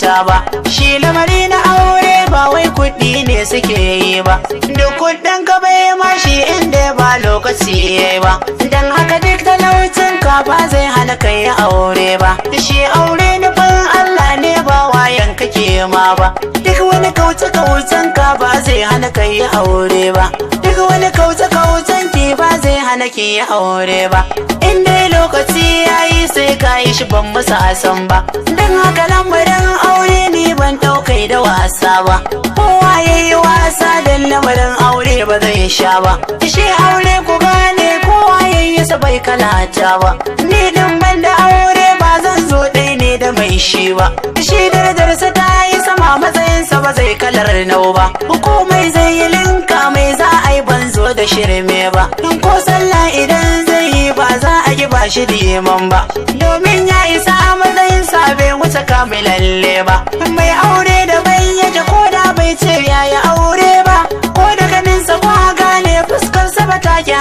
mata ba. Shi lamari na aure ba wai kuɗi ne suke yi ba, duk kuɗin ka bai ma shi inda ba lokaci yayi ba. Dan haka duk talaucin ka ba zai hana kai aure ba. Shi aure nufin Allah ne ba wayan kake ma ba. Duk wani kauce-kaucen ka ba zai hana kai aure ba. Duk wani kauce-kaucen ki ba zai hana ki aure ba. In dai lokaci yayi sai ka yi shi ban musa san ba. Dan haka lamarin aure ni ban ɗaukai da wasa ba. Kowa yayi wasa dan lamarin aure ba zai sha ba. Shi aure ku gane kowa yayi sa bai kalata ba. Ni din ban da aure ba zan zo ɗai ne da mai shi ba. Shi darajarsa ta yi sama matsayinsa ba zai kalar nau ba. Komai zai yi linka mai za a yi ban zo da shirme ba. Ko sallah idan zai yi ba za a yi ba shi diman ba. Domin ya isa a matsayinsa bai wuce kamilalle ba. Mai aure da bai yake ko da bai ce ya yi aure ba. Ko da ganinsa kwa gane fuskarsa ba ta ki